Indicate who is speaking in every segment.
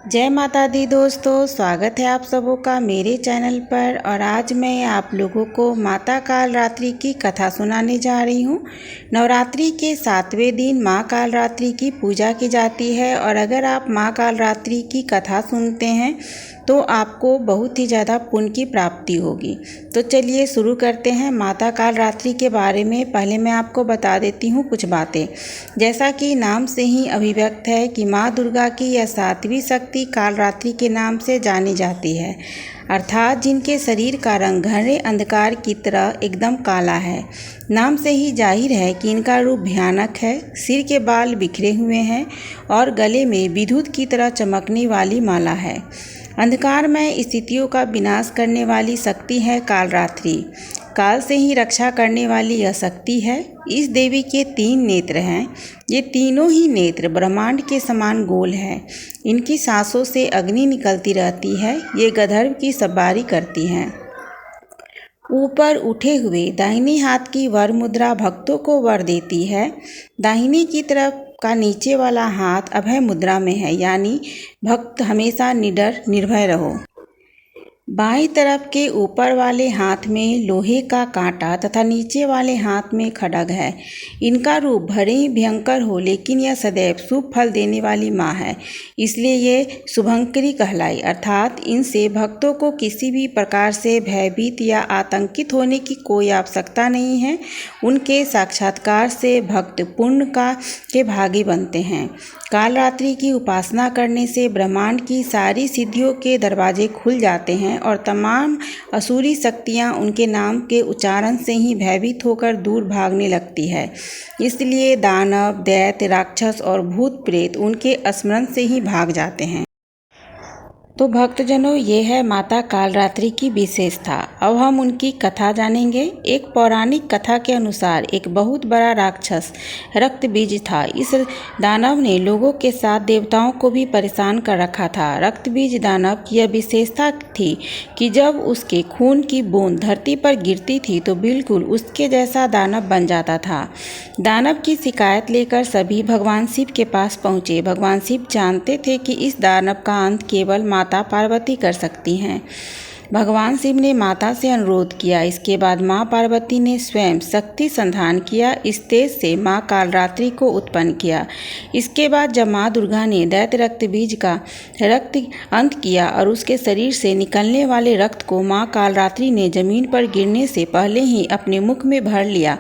Speaker 1: जय माता दी दोस्तों, स्वागत है आप सबों का मेरे चैनल पर। और आज मैं आप लोगों को माता कालरात्रि की कथा सुनाने जा रही हूँ। नवरात्रि के 7वें दिन माँ कालरात्रि की पूजा की जाती है और अगर आप माँ कालरात्रि की कथा सुनते हैं तो आपको बहुत ही ज़्यादा पुण्य की प्राप्ति होगी। तो चलिए शुरू करते हैं माता कालरात्रि के बारे में। पहले मैं आपको बता देती हूँ कुछ बातें। जैसा कि नाम से ही अभिव्यक्त है कि माँ दुर्गा की यह 7वीं शक्ति कालरात्रि के नाम से जानी जाती है, अर्थात जिनके शरीर का रंग घने अंधकार की तरह एकदम काला है। नाम से ही जाहिर है कि इनका रूप भयानक है। सिर के बाल बिखरे हुए हैं और गले में विद्युत की तरह चमकने वाली माला है। अंधकारमय स्थितियों का विनाश करने वाली शक्ति है कालरात्रि। काल से ही रक्षा करने वाली यह शक्ति है। इस देवी के 3 नेत्र हैं। ये तीनों ही नेत्र ब्रह्मांड के समान गोल हैं। इनकी सांसों से अग्नि निकलती रहती है। ये गंधर्व की सवारी करती हैं। ऊपर उठे हुए दाहिने हाथ की वर मुद्रा भक्तों को वर देती है। दाहिने की तरफ का नीचे वाला हाथ अभय मुद्रा में है, यानी भक्त हमेशा निडर निर्भय रहो। बाईं तरफ के ऊपर वाले हाथ में लोहे का कांटा तथा नीचे वाले हाथ में खड्ग है। इनका रूप भले ही भयंकर हो, लेकिन यह सदैव शुभ फल देने वाली माँ है, इसलिए ये शुभंकरी कहलाई। अर्थात इनसे भक्तों को किसी भी प्रकार से भयभीत या आतंकित होने की कोई आवश्यकता नहीं है। उनके साक्षात्कार से भक्त पुण्य के भागी बनते हैं। कालरात्रि की उपासना करने से ब्रह्मांड की सारी सिद्धियों के दरवाजे खुल जाते हैं और तमाम असुरी शक्तियां उनके नाम के उच्चारण से ही भयभीत होकर दूर भागने लगती है। इसलिए दानव, दैत्य, राक्षस और भूत प्रेत उनके स्मरण से ही भाग जाते हैं। तो भक्तजनों, ये है माता कालरात्रि की विशेषता। अब हम उनकी कथा जानेंगे। एक पौराणिक कथा के अनुसार एक बहुत बड़ा राक्षस रक्तबीज था। इस दानव ने लोगों के साथ देवताओं को भी परेशान कर रखा था। रक्तबीज दानव की यह विशेषता थी कि जब उसके खून की बूंद धरती पर गिरती थी तो बिल्कुल उसके जैसा दानव बन जाता था। दानव की शिकायत लेकर सभी भगवान शिव के पास पहुँचे। भगवान शिव जानते थे कि इस दानव का अंत केवल माता पार्वती कर सकती हैं। भगवान शिव ने माता से अनुरोध किया। इसके बाद माँ पार्वती ने स्वयं शक्ति संधान किया। इस तेज से माँ कालरात्रि को उत्पन्न किया। इसके बाद जब माँ दुर्गा ने दैत्य रक्तबीज का रक्त अंत किया और उसके शरीर से निकलने वाले रक्त को माँ कालरात्रि ने जमीन पर गिरने से पहले ही अपने मुख में भर लिया।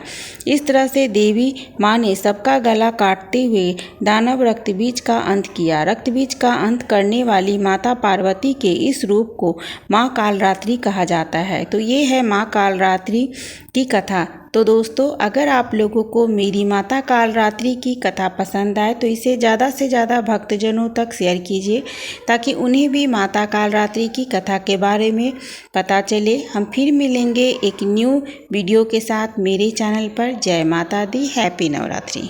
Speaker 1: इस तरह से देवी माँ ने सबका गला काटते हुए दानव रक्तबीज का अंत किया। रक्तबीज का अंत करने वाली माता पार्वती के इस रूप को माँ कालरात्रि कहा जाता है। तो ये है माँ कालरात्रि की कथा। तो दोस्तों, अगर आप लोगों को मेरी माता कालरात्रि की कथा पसंद आए तो इसे ज़्यादा से ज़्यादा भक्तजनों तक शेयर कीजिए, ताकि उन्हें भी माता कालरात्रि की कथा के बारे में पता चले। हम फिर मिलेंगे एक न्यू वीडियो के साथ मेरे चैनल पर। जय माता दी, हैप्पी नवरात्रि।